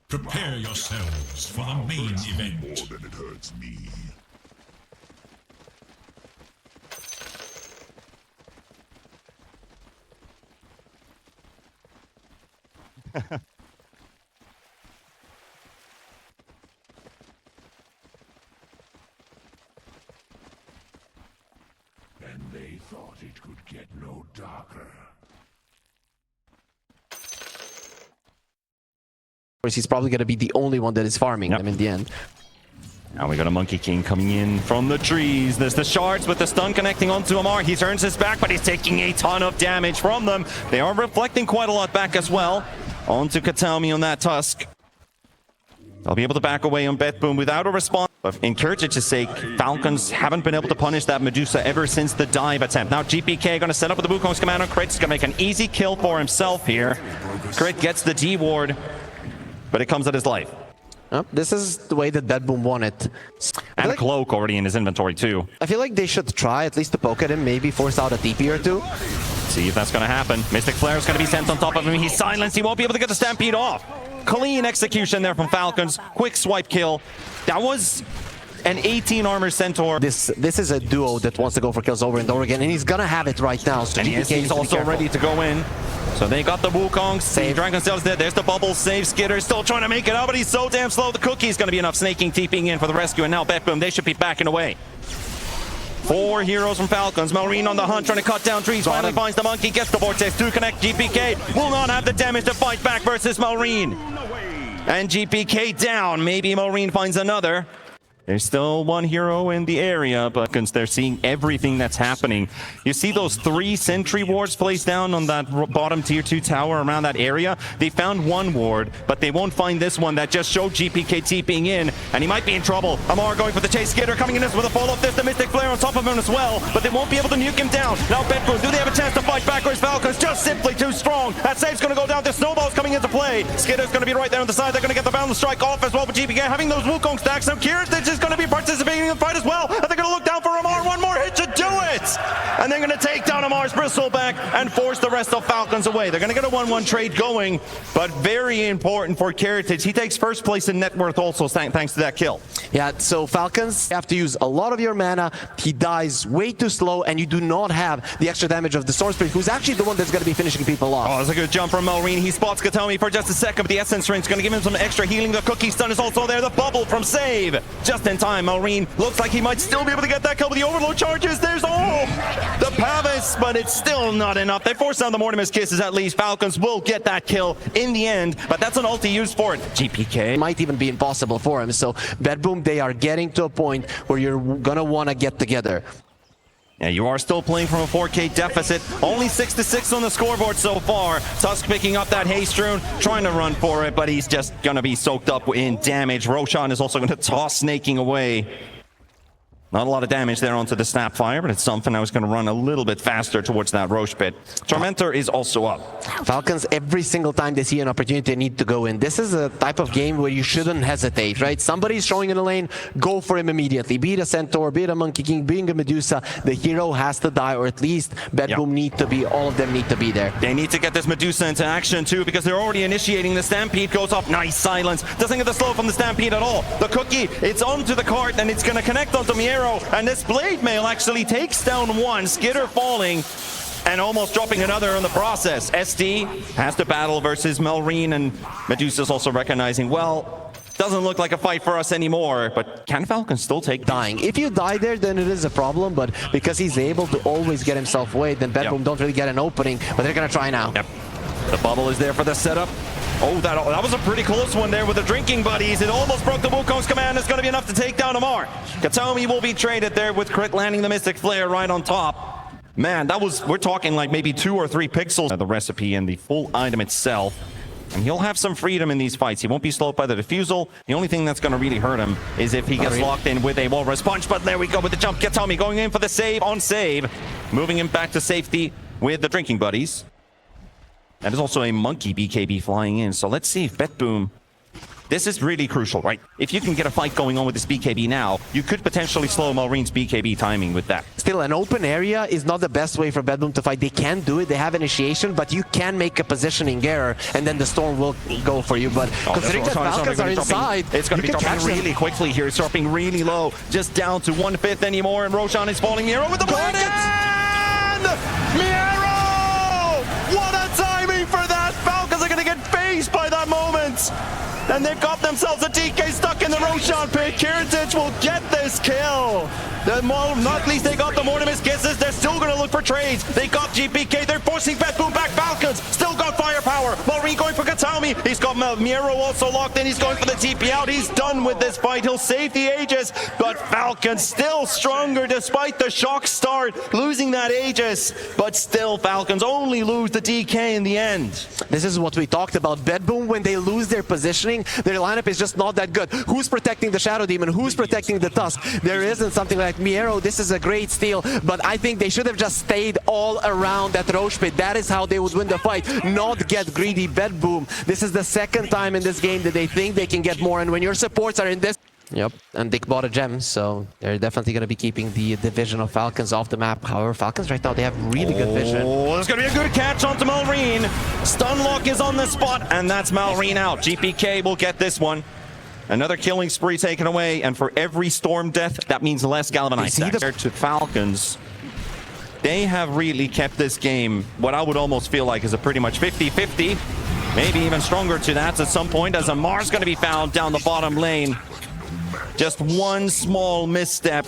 Prepare yourselves for the main event. More than it hurts me. And they thought it could get no darker. Of course, he's probably going to be the only one that is farming them in the end. Now we got a Monkey King coming in from the trees. There's the shards with the stun connecting onto Amar. He turns his back, but he's taking a ton of damage from them. They are reflecting quite a lot back as well. Onto Katami on that Tusk. They'll be able to back away on BetBoom without a response. But in Kurtich's sake, Falcons haven't been able to punish that Medusa ever since the dive attempt. Now GPK going to set up with the Wukong's command on Crit. He's going to make an easy kill for himself here. Crit gets the D ward, but it comes at his life. This is the way that BetBoom won it. And a cloak already in his inventory too. I feel like they should try at least to poke at him, maybe force out a TP or two. See if that's going to happen. Mystic Flare is going to be sent on top of him. He's silenced. He won't be able to get the Stampede off. Clean execution there from Falcons. Quick swipe kill. That was an 18 armor Centaur. This is a duo that wants to go for kills over and over again, and he's going to have it right now. So and he's also ready to go in. So they got the Wukong. Save. Dragon Steel's dead. There's the bubble. Save. Skitter still trying to make it out, but he's so damn slow. The Cookie's going to be enough. Snaking, TPing in for the rescue, and now BetBoom, they should be backing away. 4 heroes from Falcons. Melreen on the hunt, trying to cut down trees. Finally finds the monkey, gets the vortex to connect. GPK will not have the damage to fight back versus Melreen. And GPK down. Maybe Melreen finds another. There's still one hero in the area, but they're seeing everything that's happening. You see those 3 sentry wards placed down on that bottom tier 2 tower around that area? They found one ward, but they won't find this one that just showed GPK TPing in, and he might be in trouble. Amar going for the chase. Skitter coming in with a follow-up. There's the Mystic Flare on top of him as well, but they won't be able to nuke him down. Now BetBoom, do they have a chance to fight back, or is Falcons just simply too strong? That save's going to go down. The snowball's coming into play. Skitter's going to be right there on the side. They're going to get the Boundless Strike off as well, but GPK having those Wukong stacks. Now Kiritich is going to be participating in the fight as well. And they're going to look down for Amar. One more hit to do it. And they're going to take down Amar's Bristleback and force the rest of Falcons away. They're going to get a 1-1 trade going, but very important for Kiritich. He takes first place in net worth also thanks to that kill. Yeah, so Falcons have to use a lot of your mana. He dies way too slow, and you do not have the extra damage of the Storm Spirit, who's actually the one that's going to be finishing people off. Oh, that's a good jump from Melreen. He spots Katami for just a second, but the Essence Ring's going to give him some extra healing. The Cookie Stun is also there. The bubble from Save. Just in time, Melreen looks like he might still be able to get that kill with the overload charges. There's the Pavis, but it's still not enough. They force down the Mortimer's Kisses at least. Falcons will get that kill in the end, but that's an ulti used for it. GPK might even be impossible for him. So BetBoom, they are getting to a point where you're gonna want to get together. Yeah, you are still playing from a 4K deficit. Only 6-6 on the scoreboard so far. Tusk picking up that haste rune, trying to run for it, but he's just gonna be soaked up in damage. Roshan is also gonna toss Snaking away. Not a lot of damage there onto the Snapfire, but it's something I was going to run a little bit faster towards that Roche pit. Tormentor is also up. Falcons, every single time they see an opportunity, they need to go in. This is a type of game where you shouldn't hesitate, right? Somebody's showing in a lane, go for him immediately. Be it a Centaur, be it a Monkey King, being a Medusa, the hero has to die, or at least BetBoom need to be, all of them need to be there. They need to get this Medusa into action too, because they're already initiating. The Stampede goes off. Nice silence. Doesn't get the slow from the Stampede at all. The Cookie, it's onto the cart, and it's going to connect onto Miero. And this Blade Mail actually takes down one. Skitter falling and almost dropping another in the process. SD has to battle versus Melreen, and Medusa's also recognizing, well, doesn't look like a fight for us anymore, but can Falcons still take dying? If you die there, then it is a problem, but because he's able to always get himself away, then BetBoom don't really get an opening, but they're gonna try now. Yep. The bubble is there for the setup. Oh, that was a pretty close one there with the drinking buddies. It almost broke the Wukong's command. It's going to be enough to take down Amar. Katami will be traded there with Crit landing the Mystic Flare right on top. Man, that was, we're talking like maybe 2 or 3 pixels. The recipe and the full item itself. And he'll have some freedom in these fights. He won't be slowed by the defusal. The only thing that's going to really hurt him is if he gets locked in with a Walrus Punch. But there we go with the jump. Katami going in for the save on save. Moving him back to safety with the drinking buddies. That is also a monkey BKB flying in. So let's see if BetBoom This is really crucial, right? If you can get a fight going on with this BKB now, you could potentially slow Malreen's BKB timing with that. Still, an open area is not the best way for BetBoom to fight. They can do it, they have initiation, but you can make a positioning error, and then the Storm will go for you. But considering that Falcons are inside, it's going to be dropping really quickly here. It's dropping really low, just down to 1/5 anymore, and Roshan is falling. Miero with the blade again! Miero! What a timing for that! Falcons are going to get phased by that moment! And they've got themselves a DK stuck in the Roshan pit. Kiritich will get this kill. Not least they got the Mortimus kisses. They're still going to look for trades. They got GPK. They're forcing BetBoom back. Falcons still got firepower. Malreen going for Katami. He's got Miero also locked in. He's going for the TP out. He's done with this fight. He'll save the Aegis. But Falcons still stronger despite the shock start. Losing that Aegis. But still Falcons only lose the DK in the end. This is what we talked about. BetBoom, when they lose their positioning, their lineup is just not that good. Who's protecting the Shadow Demon? Who's protecting the Tusk? There isn't something like Miero. This is a great steal, but I think they should have just stayed all around that Roche pit. That is how they would win the fight, not get greedy. BetBoom, this is the second time in this game that they think they can get more, and when your supports are in this... Yep, and Dick bought a gem, so they're definitely going to be keeping the division of Falcons off the map. However, Falcons right now, they have really good vision. Oh, there's going to be a good catch onto Malreen. Stunlock is on the spot, and that's Malreen out. GPK will get this one. Another killing spree taken away, and for every Storm death, that means less Galvanite. Compared to Falcons, they have really kept this game, what I would almost feel like is a pretty much 50-50. Maybe even stronger to that at some point, as Amar's going to be found down the bottom lane. Just one small misstep,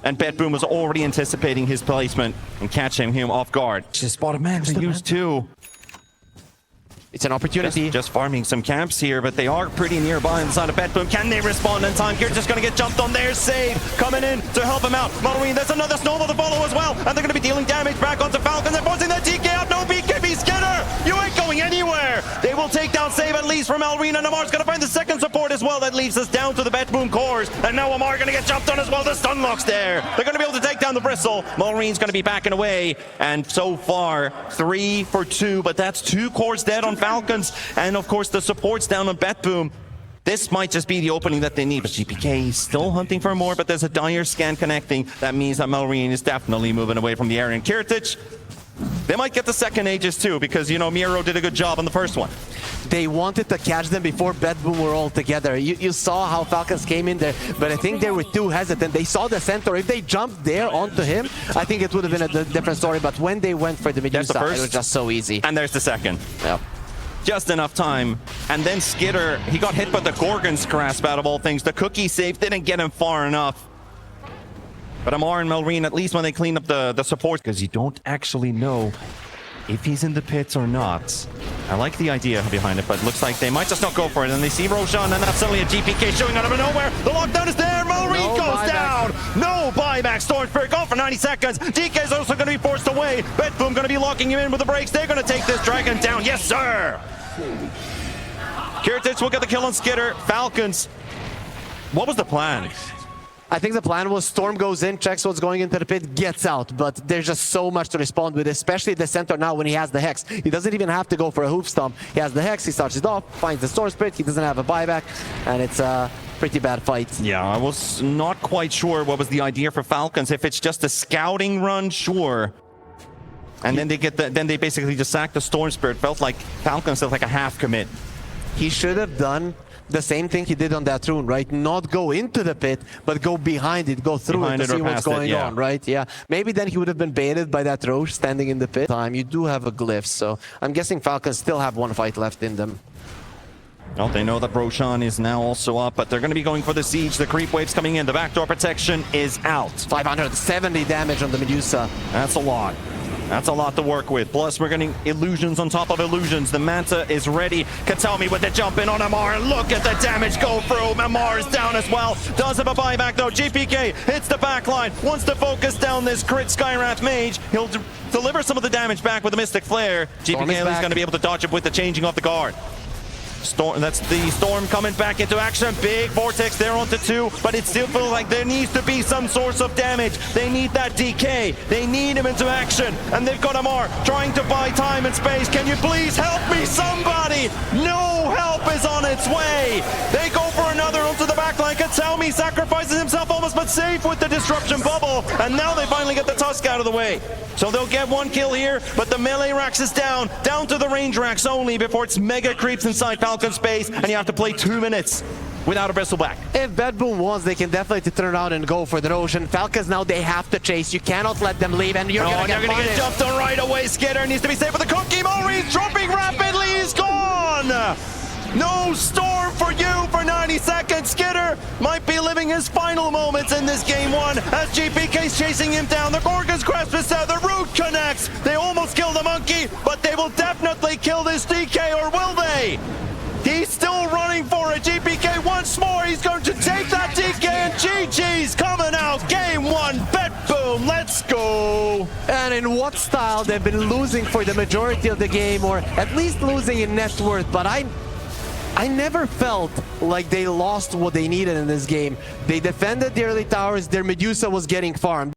and BetBoom was already anticipating his placement and catching him off guard. Just spot a man to use two. It's an opportunity. Just farming some camps here, but they are pretty nearby inside of BetBoom. Can they respond in time? Kiritich just going to get jumped on there. Save coming in to help him out. Malreen, there's another snowball to follow as well. And they're going to be dealing damage back onto Falcons. They're forcing that DK out. No BKB Skinner. You ain't going anywhere. They will take down save at least from Malreen. And Amar's going to find the second support as well. That leaves us down to the BetBoom cores. And now Amar going to get jumped on as well. The Stunlock's there. They're going to be able to take down the Bristle. Malreen's going to be backing away. And so far, 3 for 2. But that's 2 cores dead on Falcons. And of course the supports down on BetBoom. This might just be the opening that they need, but GPK is still hunting for more, but there's a dire scan connecting. That means that Malreen is definitely moving away from the area. And Kiritich, they might get the second Aegis too, because, you know, Miero did a good job on the first one. They wanted to catch them before BetBoom were all together. You saw how Falcons came in there, but I think they were too hesitant. They saw the Centaur. If they jumped there onto him, I think it would have been a different story, but when they went for the Medusa, it was just so easy. And there's the second. Yep. Just enough time. And then Skitter, he got hit by the Gorgon's grasp out of all things. The cookie save didn't get him far enough. But Amar and Malreen, at least when they clean up the support, because you don't actually know if he's in the pits or not. I like the idea behind it, but it looks like they might just not go for it. And they see Roshan, and that's suddenly a GPK showing out of nowhere. The lockdown is there. Malreen goes down. No buyback. Storm Spirit gone for 90 seconds. DK is also going to be forced away. BetBoom going to be locking him in with the brakes. They're going to take this dragon down. Yes, sir. Kiritich will get the kill on Skitter. Falcons. What was the plan? I think the plan was Storm goes in, checks what's going into the pit, gets out. But there's just so much to respond with, especially the Centaur now when he has the Hex. He doesn't even have to go for a hoof stomp. He has the Hex, he starts it off, finds the Storm Spirit, he doesn't have a buyback, and it's a pretty bad fight. Yeah, I was not quite sure what was the idea for Falcons. If it's just a scouting run, sure. And then they basically just sacked the Storm Spirit. Felt like Falcons felt like a half commit. He should have done the same thing he did on that rune, right? Not go into the pit, but go behind it, go through it to see what's going on, right? Yeah. Maybe then he would have been baited by that Roche standing in the pit. You do have a glyph, so I'm guessing Falcons still have one fight left in them. Well, they know that Roshan is now also up, but they're going to be going for the siege. The creep wave's coming in. The backdoor protection is out. 570 damage on the Medusa. That's a lot. That's a lot to work with. Plus, we're getting illusions on top of illusions. The Manta is ready. Katami with the jump in on Amar. Look at the damage go through. Amar is down as well. Does have a buyback though. GPK hits the backline. Wants to focus down this crit Skywrath Mage. He'll deliver some of the damage back with a Mystic Flare. GPK is going to be able to dodge it with the changing of the guard. Storm, that's the Storm coming back into action. Big Vortex there onto 2, but it still feels like there needs to be some source of damage. They need that DK. They need him into action. And they've got Amar trying to buy time and space. Can you please help me, somebody? No help is on its way. They safe with the disruption bubble, and now they finally get the Tusk out of the way. So they'll get one kill here, but the melee racks is down to the range racks only before it's mega creeps inside Falcon space, and you have to play 2 minutes without a bristleback. If BetBoom wants, they can definitely turn around and go for the Ocean. Falcons now, they have to chase. You cannot let them leave, and you're gonna get jumped on right away. Skitter needs to be safe with the cookie. Maurice dropping rapidly. He's gone. No storm for you for 90 seconds. Skitter might be living his final moments in this game one as GPK's chasing him down. The Gorgon's crest is set. The root connects. They almost kill the monkey, but they will definitely kill this DK, or will they? He's still running for it. GPK once more. He's going to take that DK, and GG's coming out. Game one, BetBoom. Let's go. And in what style? They've been losing for the majority of the game, or at least losing in net worth, but I never felt like they lost what they needed in this game. They defended the early towers. Their Medusa was getting farmed.